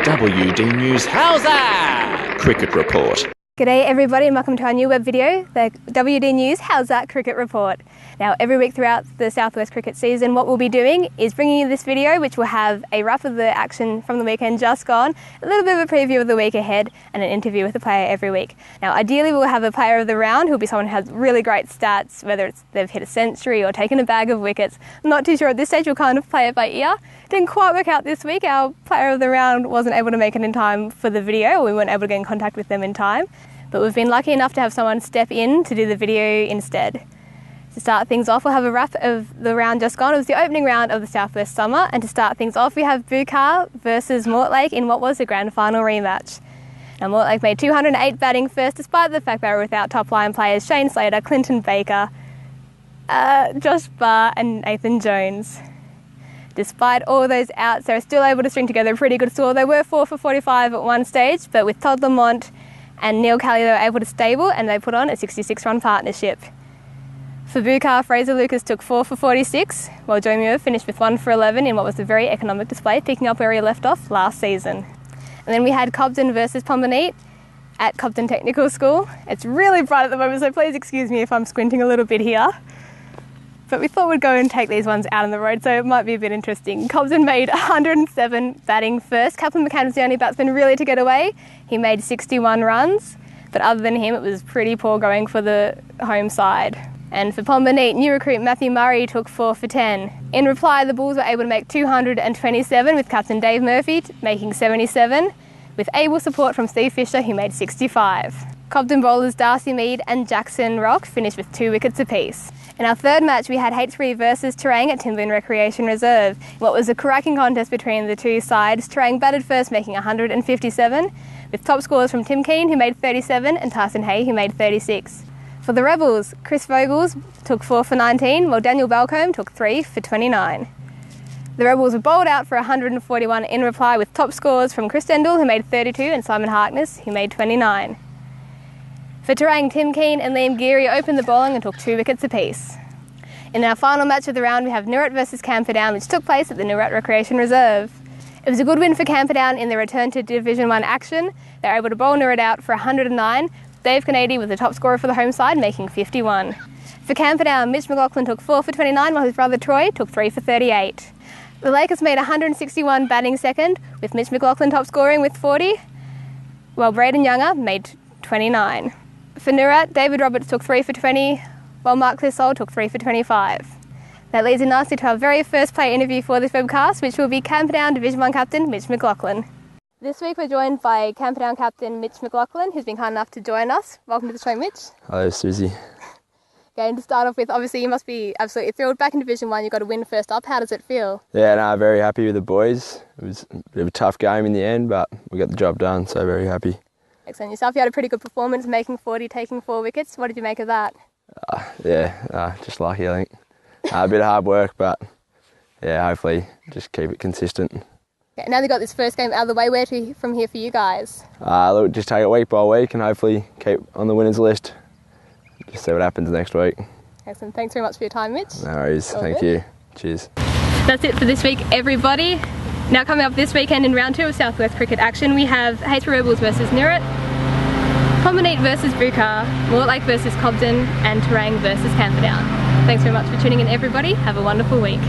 WD News Howzat Cricket Report. G'day everybody and welcome to our new web video, the WD News Howzat Cricket Report. Now every week throughout the Southwest cricket season what we'll be doing is bringing you this video which will have a wrap of the action from the weekend just gone, a little bit of a preview of the week ahead and an interview with a player every week. Now ideally we'll have a player of the round who'll be someone who has really great stats, whether it's they've hit a century or taken a bag of wickets. I'm not too sure at this stage, we'll kind of play it by ear. Didn't quite work out this week, our player of the round wasn't able to make it in time for the video, or we weren't able to get in contact with them in time. But we've been lucky enough to have someone step in to do the video instead. To start things off, we'll have a wrap of the round just gone. It was the opening round of the Southwest Summer, and to start things off we have Bukar versus Mortlake in what was the grand final rematch. Now Mortlake made 208 batting first, despite the fact they were without top line players Shane Slater, Clinton Baker, Josh Barr and Nathan Jones. Despite all those outs, they were still able to string together a pretty good score. They were 4 for 45 at one stage, but with Todd Lamont and Neil Kelly they were able to stable and they put on a 66-run partnership. For Bukar, Fraser Lucas took 4 for 46, while Joe Muir finished with 1 for 11 in what was a very economic display, picking up where he left off last season. And then we had Cobden versus Pombanite at Cobden Technical School. It's really bright at the moment, so please excuse me if I'm squinting a little bit here. But we thought we'd go and take these ones out on the road, so it might be a bit interesting. Cobden made 107 batting first. Kaplan McCann was the only batsman really to get away. He made 61 runs, but other than him, it was pretty poor going for the home side. And for Pombanite, new recruit Matthew Murray took 4 for 10. In reply, the Bulls were able to make 227, with captain Dave Murphy making 77, with able support from Steve Fisher, who made 65. Cobden bowlers Darcy Mead and Jackson Rock finished with 2 wickets apiece. In our third match, we had Heytesbury versus Terang at Timberland Recreation Reserve. What was a cracking contest between the two sides. Terang batted first, making 157, with top scores from Tim Keane, who made 37, and Tyson Hay, who made 36. For the Rebels, Chris Vogels took 4 for 19, while Daniel Balcombe took 3 for 29. The Rebels were bowled out for 141 in reply, with top scores from Chris Dendall, who made 32, and Simon Harkness, who made 29. For Terang, Tim Keane and Liam Geary opened the bowling and took 2 wickets apiece. In our final match of the round, we have Noorat versus Camperdown, which took place at the Noorat Recreation Reserve. It was a good win for Camperdown in their return to Division 1 action. They were able to bowl Noorat out for 109. Dave Kennedy was the top scorer for the home side, making 51. For Camperdown, Mitch McLaughlin took 4 for 29, while his brother Troy took 3 for 38. The Lakers made 161 batting second, with Mitch McLaughlin top scoring with 40, while Braden Younger made 29. For Noorat, David Roberts took 3 for 20, while Mark Clissold took 3 for 25. That leads in nicely to our very first player interview for this webcast, which will be Camperdown Division 1 captain Mitch McLaughlin. This week we're joined by Camperdown captain Mitch McLaughlin, who's been kind enough to join us. Welcome to the show, Mitch. Hello, Susie. Okay, and to start off with, obviously you must be absolutely thrilled. Back in Division 1, you got a win first up. How does it feel? Yeah, no, very happy with the boys. It was a bit of a tough game in the end, but we got the job done, so very happy. Excellent. Yourself, you had a pretty good performance, making 40, taking 4 wickets. What did you make of that? Just lucky, I think. A bit of hard work, but yeah, hopefully just keep it consistent. Okay, now they've got this first game out of the way. Where to from here for you guys? Look, just take it week by week and hopefully keep on the winners list. Just see what happens next week. Excellent. Thanks very much for your time, Mitch. No worries. Thank you. Cheers. That's it for this week, everybody. Now coming up this weekend in round 2 of Southwest cricket action, we have Heytesbury Rebels versus Noorat, Pombanite versus Bukar, Mortlake versus Cobden, and Terang versus Camperdown. Thanks very much for tuning in, everybody. Have a wonderful week.